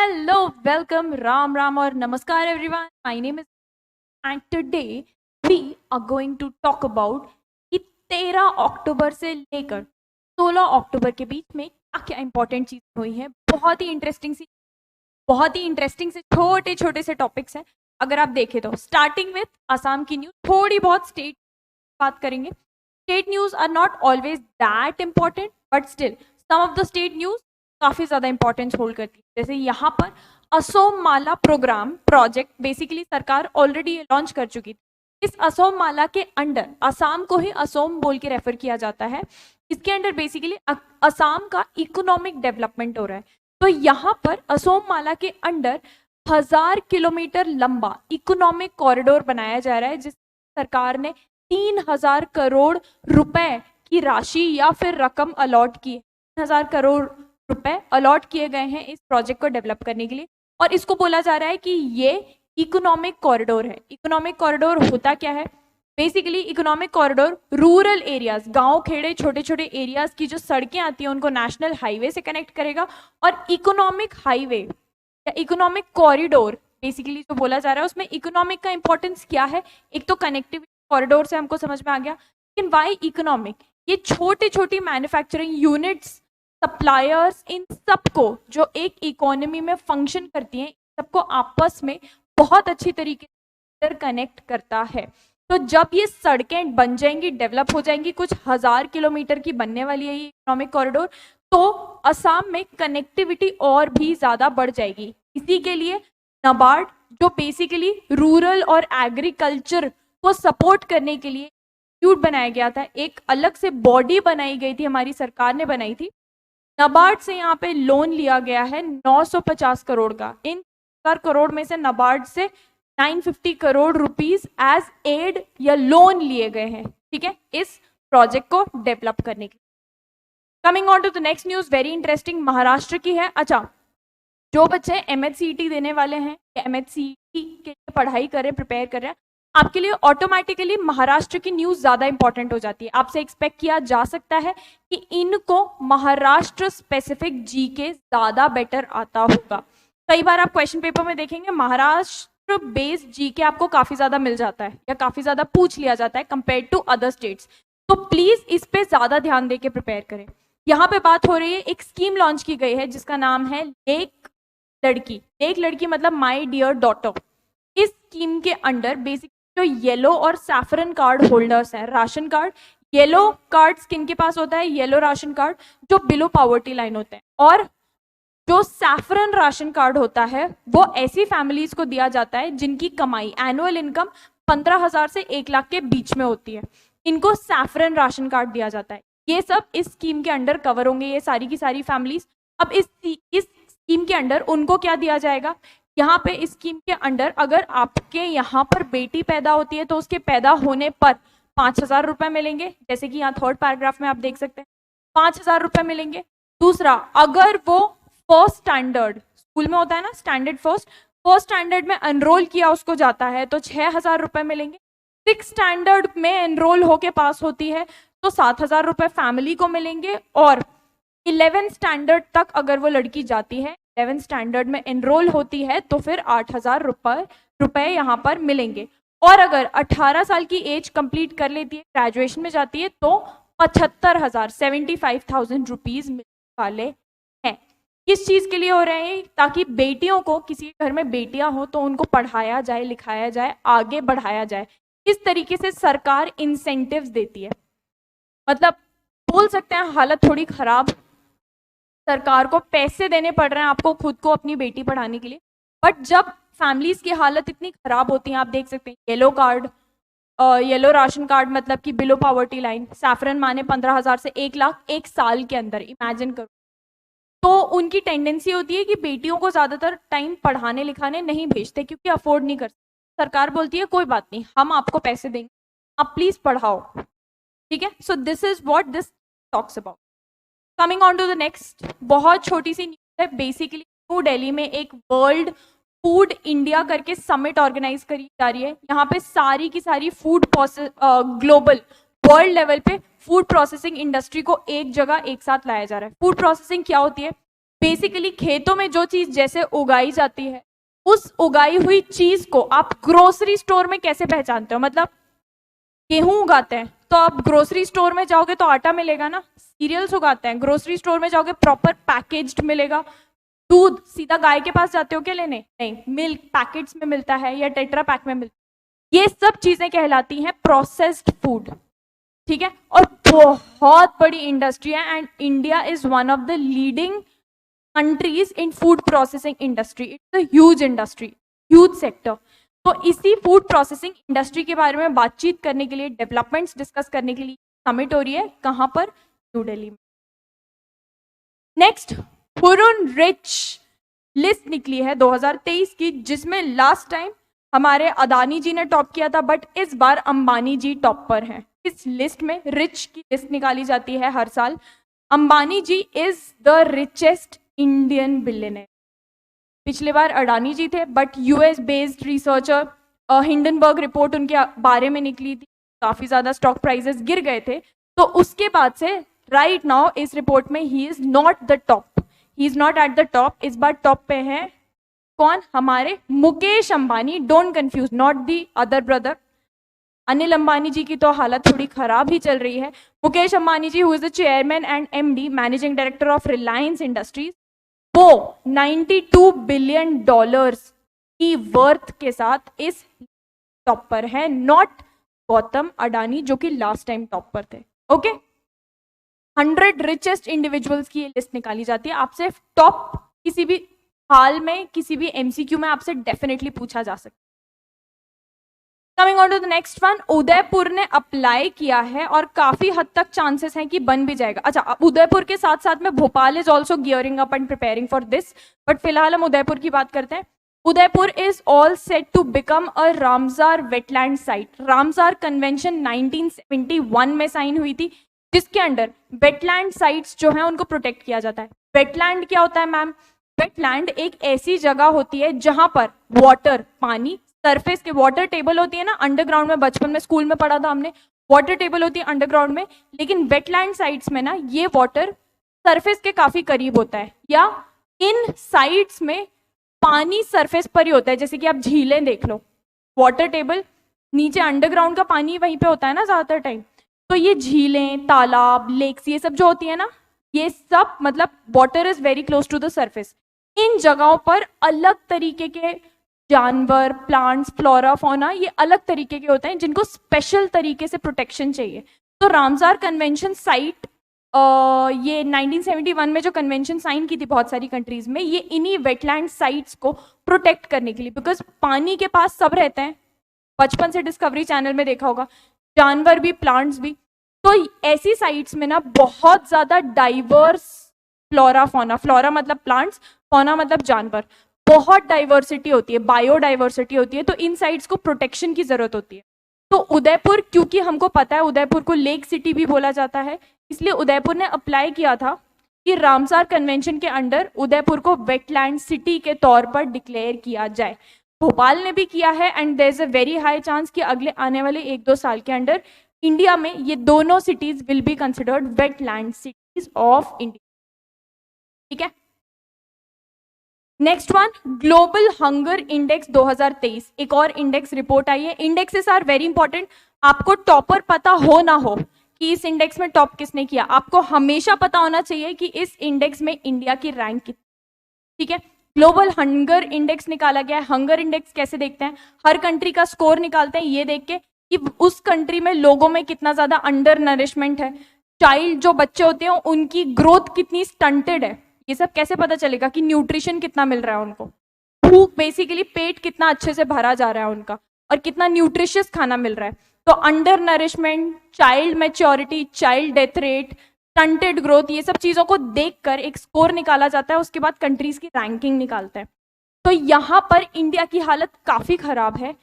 Hello, welcome, Ram Ram or Namaskar everyone. My name is and today we are going to talk about कि 13 अक्टूबर से लेकर 16 अक्टूबर के बीच में क्या क्या इंपॉर्टेंट चीज़ें हुई हैं। बहुत ही इंटरेस्टिंग से छोटे छोटे से टॉपिक्स हैं। अगर आप देखें तो स्टार्टिंग विथ असम की न्यूज़, थोड़ी बहुत स्टेट बात करेंगे। State news are not always that important but still some of the state news काफ़ी ज़्यादा इंपॉर्टेंस होल्ड करती है। जैसे यहाँ पर असोम माला प्रोजेक्ट बेसिकली सरकार ऑलरेडी लॉन्च कर चुकी थी। इस असोम माला के अंडर असम को ही असोम बोल के रेफर किया जाता है। इसके अंडर बेसिकली असम का इकोनॉमिक डेवलपमेंट हो रहा है। तो यहाँ पर असोम माला के अंडर 1000 किलोमीटर लंबा इकोनॉमिक कॉरिडोर बनाया जा रहा है, जिस सरकार ने 3000 करोड़ रुपए की राशि या फिर रकम अलॉट की है। 3000 करोड़ रुपए अलॉट किए गए हैं इस प्रोजेक्ट को डेवलप करने के लिए। और इसको बोला जा रहा है कि ये इकोनॉमिक कॉरिडोर है। इकोनॉमिक कॉरिडोर होता क्या है? Basically economic corridor rural areas, गांव खेड़े छोटे छोटे एरियाज की जो सड़कें आती हैं उनको नेशनल हाईवे से कनेक्ट करेगा। और इकोनॉमिक हाईवे या इकोनॉमिक कॉरिडोर बेसिकली जो बोला जा रहा है उसमें इकोनॉमिक का इंपॉर्टेंस क्या है? एक तो कनेक्टिविटी कॉरिडोर से हमको समझ में आ गया, लेकिन वाई इकोनॉमिक? ये छोटी छोटी मैन्युफैक्चरिंग यूनिट्स, सप्लायर्स, इन सबको जो एक इकोनॉमी में फंक्शन करती हैं, सबको आपस में बहुत अच्छी तरीके से इंटरकनेक्ट करता है। तो जब ये सड़कें बन जाएंगी, डेवलप हो जाएंगी, कुछ 1000 किलोमीटर की बनने वाली है ये इकोनॉमिक कॉरिडोर, तो असम में कनेक्टिविटी और भी ज़्यादा बढ़ जाएगी। इसी के लिए नाबार्ड, जो बेसिकली रूरल और एग्रीकल्चर को सपोर्ट करने के लिए इंस्टीट्यूट बनाया गया था, एक अलग से बॉडी बनाई गई थी, हमारी सरकार ने बनाई थी। नाबार्ड से यहाँ पे लोन लिया गया है 950 करोड़ का। इन 1000 करोड़ में से नाबार्ड से 950 करोड़ रुपीस एज एड या लोन लिए गए हैं, ठीक है, इस प्रोजेक्ट को डेवलप करने के लिए। Coming on to the next news, very interesting, Maharashtra की है। अच्छा, जो बच्चे MHCET देने वाले हैं, MHCET के लिए पढ़ाई कर रहे हैं, प्रिपेयर कर रहे हैं, आपके लिए ऑटोमेटिकली महाराष्ट्र की न्यूज ज्यादा इंपॉर्टेंट हो जाती है। आपसे एक्सपेक्ट किया जा सकता है कि इनको महाराष्ट्र स्पेसिफिक जीके ज्यादा बेटर आता होगा। कई बार आप क्वेश्चन पेपर में देखेंगे महाराष्ट्र बेस्ड जीके आपको काफी ज्यादा मिल जाता है या काफी ज्यादा पूछ लिया जाता है कंपेयर टू अदर स्टेट्स। तो प्लीज इस पे ज्यादा ध्यान देके प्रिपेयर करें। यहाँ पे बात हो रही है, एक स्कीम लॉन्च की गई है जिसका नाम है एक लड़की। एक लड़की मतलब माई डियर डॉटर। इस स्कीम के अंडर बेसिक जो येलो और सैफरन कार्ड होल्डर्स हैं, राशन कार्ड, येलो कार्ड किन के पास होता है? येलो राशन कार्ड जो बिलो पॉवर्टी लाइन होते हैं, और जो सैफरन राशन कार्ड होता है वो ऐसी फैमिलीज को दिया जाता है जिनकी कमाई, एनुअल इनकम 15,000 से 1 लाख के बीच में होती है। इनको सैफरन राशन कार्ड दिया जाता है। ये सब इस स्कीम के अंडर कवर होंगे, ये सारी की सारी फैमिलीज। अब इस स्कीम के अंडर उनको क्या दिया जाएगा? यहाँ पे इस स्कीम के अंडर अगर आपके यहाँ पर बेटी पैदा होती है तो उसके पैदा होने पर 5,000 रुपए मिलेंगे, जैसे कि यहाँ थर्ड पैराग्राफ में आप देख सकते हैं, 5,000 रुपए मिलेंगे। दूसरा, अगर वो फर्स्ट स्टैंडर्ड स्कूल में होता है ना, स्टैंडर्ड फर्स्ट स्टैंडर्ड में एनरोल किया उसको जाता है तो 6,000 रुपए मिलेंगे। 6 स्टैंडर्ड में एनरोल होके पास होती है तो 7,000 रुपए फैमिली को मिलेंगे। और 11 स्टैंडर्ड तक अगर वो लड़की जाती है, 11 स्टैंडर्ड में एनरोल होती है तो फिर 8,000 रुपए यहाँ पर मिलेंगे। और अगर 18 साल की एज कंप्लीट कर लेती है, ग्रेजुएशन में जाती है, तो 75,000 75,000 रुपीज मिलने वाले हैं। किस चीज के लिए हो रहे हैं? ताकि बेटियों को, किसी घर में बेटियां हो तो उनको पढ़ाया जाए, लिखाया जाए, आगे बढ़ाया जाए। इस तरीके से सरकार इंसेंटिव्स देती है। मतलब बोल सकते हैं हालत थोड़ी खराब, सरकार को पैसे देने पड़ रहे हैं आपको खुद को अपनी बेटी पढ़ाने के लिए। बट जब फैमिलीज की हालत इतनी खराब होती है, आप देख सकते हैं yellow card, yellow ration card मतलब कि बिलो पॉवर्टी लाइन, सैफरन माने 15,000 से 1 लाख 1 साल के अंदर, इमेजिन करो। तो उनकी टेंडेंसी होती है कि बेटियों को ज्यादातर टाइम पढ़ाने लिखाने नहीं भेजते क्योंकि अफोर्ड नहीं कर सकते। सरकार बोलती है कोई बात नहीं, हम आपको पैसे देंगे, आप प्लीज पढ़ाओ, ठीक है। So this is what this talks about. Coming on to the next, बहुत छोटी सी न्यूज है। बेसिकली न्यू दिल्ली में एक वर्ल्ड फूड इंडिया करके समिट ऑर्गेनाइज करी जा रही है। यहाँ पे सारी की सारी फूड ग्लोबल वर्ल्ड लेवल पे फूड प्रोसेसिंग इंडस्ट्री को एक जगह एक साथ लाया जा रहा है। फूड प्रोसेसिंग क्या होती है? बेसिकली खेतों में जो चीज जैसे उगाई जाती है, उस उगाई हुई चीज को आप ग्रोसरी स्टोर में कैसे पहचानते हो? मतलब गेहूं उगाते हैं तो आप ग्रोसरी स्टोर में जाओगे तो आटा मिलेगा ना, सीरियल्स उगाते हैं ग्रोसरी स्टोर में जाओगे प्रॉपर पैकेज्ड मिलेगा, दूध सीधा गाय के पास जाते हो क्या लेने? नहीं, मिल्क पैकेट्स में मिलता है या टेट्रा पैक में मिलता है। ये सब चीजें कहलाती हैं प्रोसेस्ड फूड, ठीक है। और बहुत बड़ी इंडस्ट्री है and India is one of the leading countries in food processing industry. It's a huge industry, huge sector. तो इसी फूड प्रोसेसिंग इंडस्ट्री के बारे में बातचीत करने के लिए, डेवलपमेंट्स डिस्कस करने के लिए समिट हो रही है, कहां पर? न्यू दिल्ली में। नेक्स्ट, हुरुन रिच लिस्ट निकली है 2023 की, जिसमें लास्ट टाइम हमारे अदानी जी ने टॉप किया था, बट इस बार अंबानी जी टॉप पर हैं। इस लिस्ट में रिच की लिस्ट निकाली जाती है हर साल। Ambani ji is the richest Indian billionaire. पिछले बार अडानी जी थे, but US based researcher Hindenburg report उनके बारे में निकली थी, काफी ज्यादा स्टॉक प्राइसेस गिर गए थे, तो उसके बाद से राइट नाउ इस रिपोर्ट में he is not the top, he is not at the top. इस बार टॉप पे है कौन? हमारे Mukesh Ambani. Don't confuse, not the other brother. Anil Ambani ji की तो हालत थोड़ी खराब ही चल रही है। Mukesh Ambani ji, who is the chairman and MD managing director of Reliance industries, वो 92 बिलियन डॉलर्स की वर्थ के साथ इस टॉप पर है, नॉट गौतम अडानी जो कि लास्ट टाइम टॉप पर थे। ओके, 100 रिचेस्ट इंडिविजुअल्स की ये लिस्ट निकाली जाती है। आपसे टॉप किसी भी हाल में, किसी भी एमसीक्यू में आपसे डेफिनेटली पूछा जा सकता है। Coming on to the next one, Udaipur ने अप्लाई किया है और काफी हद तक चांसेस हैं कि बन भी जाएगा। अच्छा, उदयपुर के साथ साथ में Bhopal is also gearing up and preparing for this, but फिलहाल हम उदयपुर की बात करते हैं। Udaipur is all set to become a Ramsar wetland site. Ramsar convention 1971 में साइन हुई थी, जिसके अंडर वेटलैंड साइट्स जो हैं उनको प्रोटेक्ट किया जाता है। वेटलैंड क्या होता है मैम? वेटलैंड एक ऐसी जगह होती है जहां पर वाटर, पानी, सरफेस के वाटर टेबल होती है ना अंडरग्राउंड में, बचपन में स्कूल में पढ़ा था हमने, वाटर टेबल होती है अंडरग्राउंड में, लेकिन वेटलैंड साइट्स में ना ये वाटर सरफेस के काफी करीब होता है, या इन साइट्स में पानी सरफेस पर ही होता है। जैसे कि आप झीलें देख लो, वाटर टेबल नीचे, अंडरग्राउंड का पानी वहीं पे होता है ना ज्यादातर टाइम। तो ये झीलें, तालाब, लेक्स, ये सब जो होती है ना, ये सब मतलब water is very close to the surface. इन जगहों पर अलग तरीके के जानवर, प्लांट्स, फ्लोरा, फौना, ये अलग तरीके के होते हैं जिनको स्पेशल तरीके से प्रोटेक्शन चाहिए। तो रामसार कन्वेंशन साइट, ये 1971 में जो कन्वेंशन साइन की थी बहुत सारी कंट्रीज में, ये इन्हीं वेटलैंड साइट्स को प्रोटेक्ट करने के लिए, बिकॉज पानी के पास सब रहते हैं, बचपन से डिस्कवरी चैनल में देखा होगा, जानवर भी, प्लांट्स भी। तो ऐसी साइट्स में ना बहुत ज्यादा डाइवर्स फ्लोरा फौना, फ्लोरा मतलब प्लांट्स, फौना मतलब जानवर, बहुत डाइवर्सिटी होती है, बायोडाइवर्सिटी होती है। तो इन साइट्स को प्रोटेक्शन की जरूरत होती है। तो उदयपुर, क्योंकि हमको पता है उदयपुर को लेक सिटी भी बोला जाता है, इसलिए उदयपुर ने अप्लाई किया था कि रामसार कन्वेंशन के अंडर उदयपुर को वेटलैंड सिटी के तौर पर डिक्लेयर किया जाए। भोपाल ने भी किया है and there is a very high chance कि अगले आने वाले 1-2 साल के अंदर इंडिया में ये दोनों cities will be considered wetland cities of India. ठीक है, next one, global hunger index 2023, एक और इंडेक्स रिपोर्ट आई है। Indexes are very important. आपको टॉपर पता हो ना हो कि इस इंडेक्स में टॉप किसने किया, आपको हमेशा पता होना चाहिए कि इस इंडेक्स में इंडिया की रैंक कितनी। ठीक है, ग्लोबल हंगर इंडेक्स निकाला गया है। हंगर इंडेक्स कैसे देखते हैं? हर कंट्री का स्कोर निकालते हैं ये देख के कि उस कंट्री में लोगों में कितना ज्यादा अंडर नरिशमेंट है, चाइल्ड जो बच्चे होते हैं उनकी ग्रोथ कितनी स्टंटेड है। ये सब कैसे पता चलेगा कि न्यूट्रिशन कितना मिल रहा है उनको, भूख, बेसिकली पेट कितना अच्छे से भरा जा रहा है उनका और कितना न्यूट्रिशियस खाना मिल रहा है। तो under nourishment, child maturity, child death rate, stunted growth, ये सब चीजों को देखकर एक स्कोर निकाला जाता है। उसके बाद कंट्रीज की रैंकिंग निकालते हैं। तो यहाँ पर इंडिया की हालत काफी खराब है।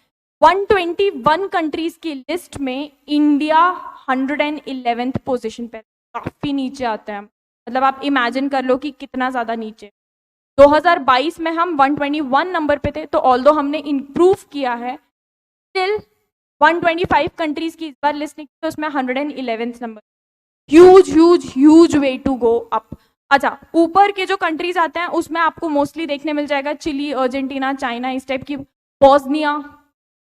121 कंट्रीज की लिस्ट में इंडिया 111th पोजीशन पे, काफी नीचे आता है। मतलब आप इमेजिन कर लो कि कितना ज्यादा नीचे। 2022 में हम 121 नंबर पे थे, तो ऑल्दो हमने इंप्रूव किया है, स्टिल 125 कंट्रीज की इस बार लिस्ट निकली, तो उसमें 111th number. Huge huge huge way to go up. अच्छा, ऊपर के जो कंट्रीज आते हैं उसमें आपको मोस्टली देखने मिल जाएगा चिली, अर्जेंटीना, चाइना, इस टाइप की, बॉस्निया,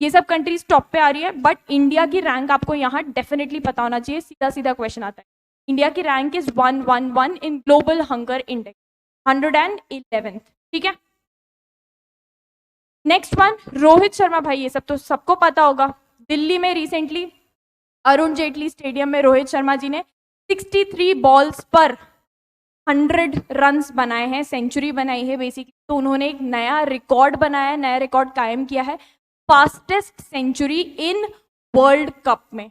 ये सब कंट्रीज टॉप पे आ रही है। बट इंडिया की रैंक आपको यहाँ डेफिनेटली पता होना चाहिए, सीधा सीधा क्वेश्चन आता है। इंडिया की rank is 111 in global hunger index, 111th। ठीक है, नेक्स्ट वन, रोहित शर्मा भाई, ये सब तो सबको पता होगा। दिल्ली में रिसेंटली अरुण जेटली स्टेडियम में रोहित शर्मा जी ने 63 बॉल्स पर 100 रन्स बनाए हैं, सेंचुरी बनाई है बेसिकली। तो उन्होंने एक नया रिकॉर्ड बनाया है, नया रिकॉर्ड कायम किया है, fastest century in world cup में।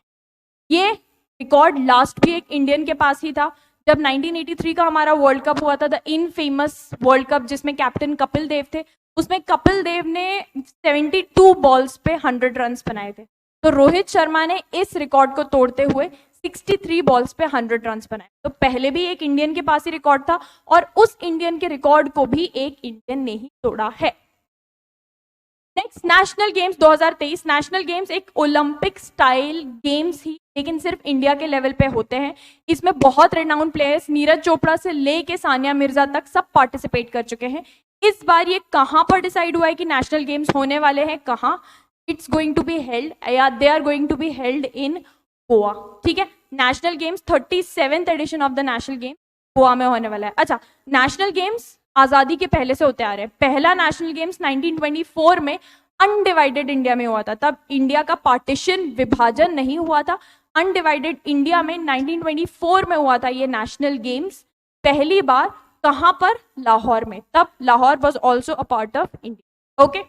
ये रिकॉर्ड लास्ट भी एक इंडियन के पास ही था, जब 1983 का हमारा वर्ल्ड कप हुआ था, द इनफेमस वर्ल्ड कप, जिसमें कैप्टन कपिल देव थे। उसमें कपिल देव ने 72 बॉल्स पे 100 रन्स बनाए थे। तो रोहित शर्मा ने इस रिकॉर्ड को तोड़ते हुए 63 बॉल्स पे 100 रन्स बनाए। तो पहले भी एक इंडियन के पास ही रिकॉर्ड था, और उस इंडियन के रिकॉर्ड को भी एक इंडियन ने ही तोड़ा है। Next, national games 2023। National games एक ओलंपिक स्टाइल गेम्स ही, लेकिन सिर्फ इंडिया के लेवल पे होते हैं। इसमें बहुत रिनाउंड प्लेयर्स, नीरज चोपड़ा से लेके सानिया मिर्जा तक, सब पार्टिसिपेट कर चुके हैं। इस बार ये कहां पर डिसाइड हुआ है कि नेशनल गेम्स होने वाले हैं, कहां? It's going to be held, या they are going to be held in Goa. ठीक है, national games 37th edition of the national game Goa में होने वाला है। अच्छा, नेशनल गेम्स आजादी के पहले से होते आ रहे हैं। पहला नेशनल गेम्स 1924 में अनडिवाइडेड इंडिया में हुआ था, तब इंडिया का पार्टीशन, विभाजन नहीं हुआ था। अनडिवाइडेड इंडिया में 1924 में हुआ था ये नेशनल गेम्स पहली बार। कहां पर? लाहौर में। तब Lahore was also a part of India. Okay,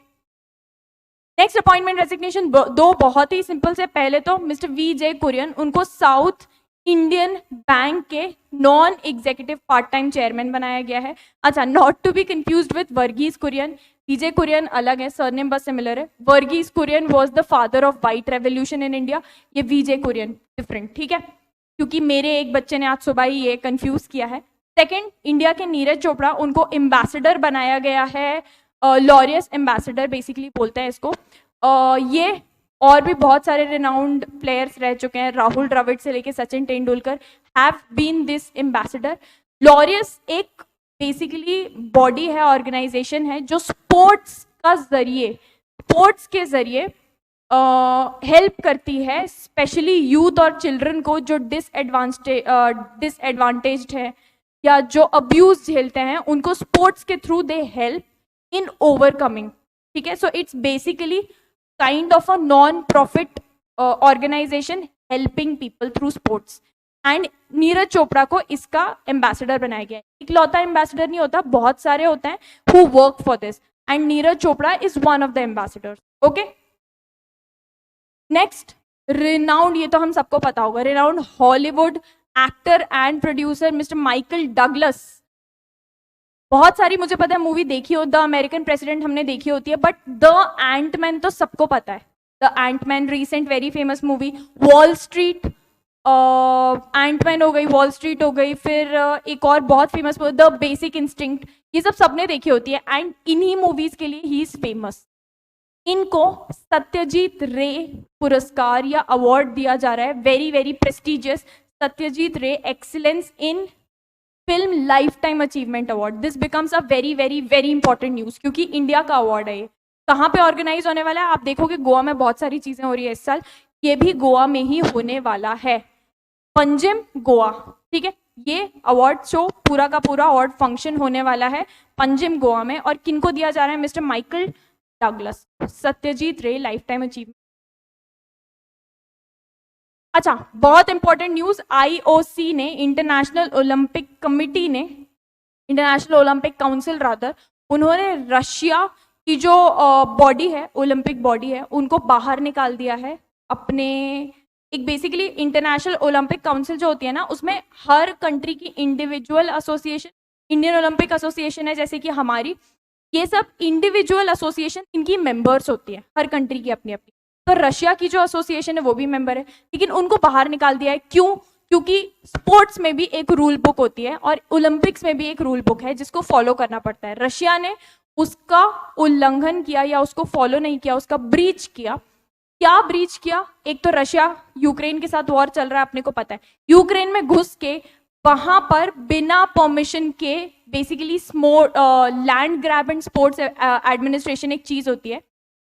next, appointment resignation दो बहुत ही सिंपल से। पहले तो मिस्टर वी.जे. कुरियन, उनको साउथ इंडियन बैंक के non executive part time chairman बनाया गया है। अच्छा, not to be confused with Varghese Kurian, वी.जे. कुरियन अलग है, सरनेम बस सिमिलर है। Varghese Kurian was the father of white revolution in India, ये वी.जे. कुरियन डिफरेंट। ठीक है, क्योंकि मेरे एक बच्चे ने आज सुबह ही ये कंफ्यूज किया है। सेकेंड, इंडिया के नीरज चोपड़ा, उनको एम्बेसडर बनाया गया है, लॉरियस एम्बेसडर बेसिकली बोलते हैं इसको। ये और भी बहुत सारे रिनाउंड प्लेयर्स रह चुके हैं, राहुल द्रविड़ से लेके Sachin Tendulkar have been this ambassador. Laureus एक बेसिकली बॉडी है, ऑर्गेनाइजेशन है, जो स्पोर्ट्स का जरिए, स्पोर्ट्स के जरिए हेल्प करती है स्पेशली यूथ और चिल्ड्रन को जो डिसएडवांटेज्ड है या जो अब्यूज झेलते हैं, उनको स्पोर्ट्स के through they help in overcoming. ठीक है, so it's basically kind of a non-profit organization helping people through sports, and Neeraj Chopra को इसका एम्बेसडर बनाया गया है। इकलौता एम्बेसडर नहीं होता, बहुत सारे होते हैं who work for this, and Neeraj Chopra is one of the ambassadors. Okay, next, renowned, ये तो हम सबको पता होगा, renowned Hollywood actor and producer mister Michael Douglas. बहुत सारी मुझे पता है मूवी देखी हो, द अमेरिकन प्रेसिडेंट हमने देखी होती है, बट द एंटमैन तो सबको पता है। The Antman recent very famous movie, Wall Street, Antman हो गई, वॉल स्ट्रीट हो गई, फिर एक और बहुत फेमस द बेसिक इंस्टिंक्ट, ये सब सबने देखी होती है। एंड इन्हीं मूवीज के लिए ही इज फेमस। इनको सत्यजीत रे पुरस्कार या अवार्ड दिया जा रहा है, वेरी वेरी प्रेस्टिजियस सत्यजीत रे excellence in film life time achievement award. This becomes a very very very important news, क्योंकि इंडिया का अवार्ड है ये। कहाँ पे ऑर्गेनाइज होने वाला है? आप देखोगे गोवा में बहुत सारी चीजें हो रही है इस साल, ये भी गोवा में ही होने वाला है, पंजिम गोवा। ठीक है, ये अवार्ड शो पूरा का पूरा अवार्ड फंक्शन होने वाला है पंजिम गोवा में। और किनको दिया जा रहा है? मिस्टर माइकल डगलस, सत्यजीत रे लाइफ टाइम अचीवमेंट। अच्छा, बहुत इंपॉर्टेंट न्यूज, आईओसी ने, इंटरनेशनल ओलंपिक कमिटी ने, इंटरनेशनल ओलंपिक काउंसिल रादर, उन्होंने रशिया की जो बॉडी है, ओलंपिक बॉडी है, उनको बाहर निकाल दिया है अपने। एक बेसिकली इंटरनेशनल ओलंपिक काउंसिल जो होती है ना, उसमें हर कंट्री की individual association, Indian Olympic association है जैसे कि हमारी, ये सब इंडिविजुअल एसोसिएशन इनकी मेंबर्स होती है, हर कंट्री की अपनी अपनी। तो रशिया की जो एसोसिएशन है वो भी मेंबर है, लेकिन उनको बाहर निकाल दिया है। क्यों? क्योंकि स्पोर्ट्स में भी एक रूल बुक होती है और ओलंपिक्स में भी एक रूल बुक है जिसको फॉलो करना पड़ता है। रशिया ने उसका उल्लंघन किया या उसको फॉलो नहीं किया, उसका ब्रीच किया। क्या ब्रीच किया? एक तो रशिया यूक्रेन के साथ वॉर चल रहा है, अपने को पता है, यूक्रेन में घुस के वहां पर बिना परमिशन के basically land grab and sports administration एक चीज होती है।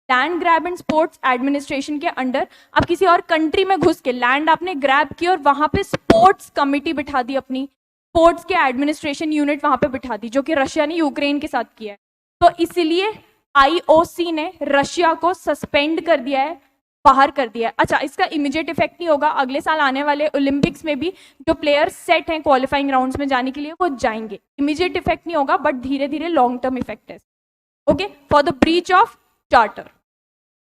Land grab and sports administration के अंडर आप किसी और कंट्री में घुस के लैंड आपने ग्रैब की और वहां पे स्पोर्ट्स कमिटी बिठा दी, अपनी स्पोर्ट्स के एडमिनिस्ट्रेशन यूनिट वहां पे बिठा दी, जो कि रशिया ने यूक्रेन के साथ किया है। तो इसलिए IOC ने रशिया को सस्पेंड कर दिया है, बाहर कर दिया है। अच्छा, इसका इमीडिएट इफेक्ट नहीं होगा, अगले साल आने वाले ओलंपिक्स में भी जो प्लेयर्स सेट हैं क्वालिफाइंग राउंड्स में जाने के लिए वो जाएंगे। इमीडिएट इफेक्ट नहीं होगा, बट धीरे धीरे लॉन्ग टर्म इफेक्ट है, okay, for the breach of charter.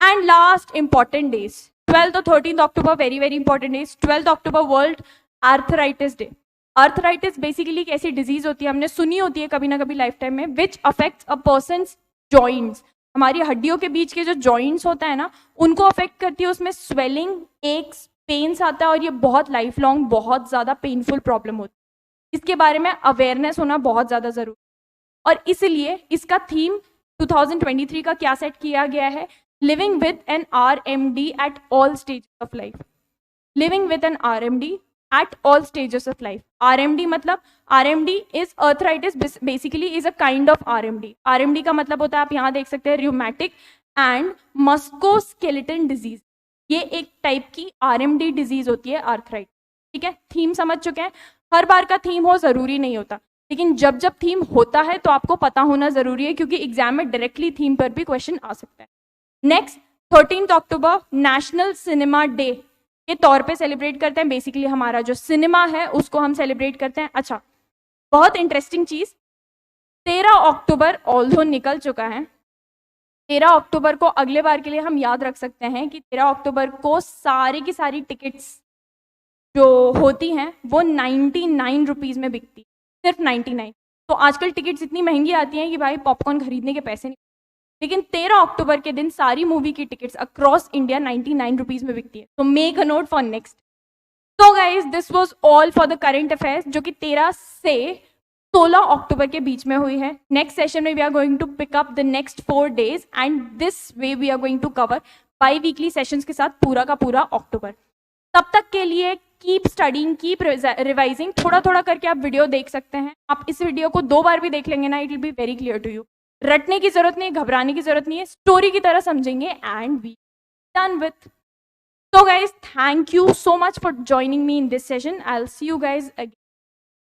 And last important days, 12th और 13th October, very very important days. 12th October world arthritis day. Arthritis basically एक ऐसी डिजीज होती है, हमने सुनी होती है कभी ना कभी लाइफ टाइम में, which affects a persons joints. हमारी हड्डियों के बीच के जो जॉइंट्स होता है ना, उनको अफेक्ट करती है, उसमें स्वेलिंग, एक्स, पेन्स आता है, और ये बहुत लाइफ लॉन्ग बहुत ज़्यादा पेनफुल प्रॉब्लम होती है। इसके बारे में अवेयरनेस होना बहुत ज़्यादा ज़रूरी, और इसलिए इसका थीम 2023 का क्या सेट किया गया है, living with an RMD at all stages of life. Living with an RMD at all stages of life. RMD मतलब RMD is arthritis basically is a kind of RMD. RMD का मतलब होता है, आप यहाँ देख सकते हैं, rheumatic and musculoskeletal disease. ये एक टाइप की RMD डिजीज होती है, आर्थराइटिस। ठीक है, थीम समझ चुके हैं। हर बार का थीम हो जरूरी नहीं होता, लेकिन जब जब थीम होता है तो आपको पता होना जरूरी है, क्योंकि एग्जाम में डायरेक्टली थीम पर भी क्वेश्चन आ सकता है। Next, 13th October national cinema day के तौर पे सेलिब्रेट करते हैं। बेसिकली हमारा जो सिनेमा है उसको हम सेलिब्रेट करते हैं। अच्छा, बहुत इंटरेस्टिंग चीज, 13 अक्टूबर ऑल्दो निकल चुका है, 13 अक्टूबर को अगले बार के लिए हम याद रख सकते हैं कि 13 अक्टूबर को सारी की सारी टिकट्स जो होती हैं वो 99 रुपीज में बिकती, सिर्फ 99। तो आजकल टिकट्स इतनी महंगी आती हैं कि भाई पॉपकॉर्न खरीदने के पैसे नहीं, लेकिन 13 अक्टूबर के दिन सारी मूवी की टिकट्स अक्रॉस इंडिया 99 रुपीज में बिकती है। तो make a note for next. तो guys, this was all for the current affairs, जो कि 13 से 16 अक्टूबर के बीच में हुई है। नेक्स्ट सेशन में we are going to pick up the next 4 days and this way we are going to cover biweekly sessions के साथ पूरा का पूरा अक्टूबर। तब तक के लिए कीप स्टडिंग, कीप रिवाइजिंग, थोड़ा थोड़ा करके आप वीडियो देख सकते हैं। आप इस वीडियो को 2 बार भी देख लेंगे ना, it will be very clear to you. रटने की जरूरत नहीं, घबराने की जरूरत नहीं है, स्टोरी की तरह समझेंगे and we done with. So guys, thank you so much for joining me in this session. I'll see you guys again.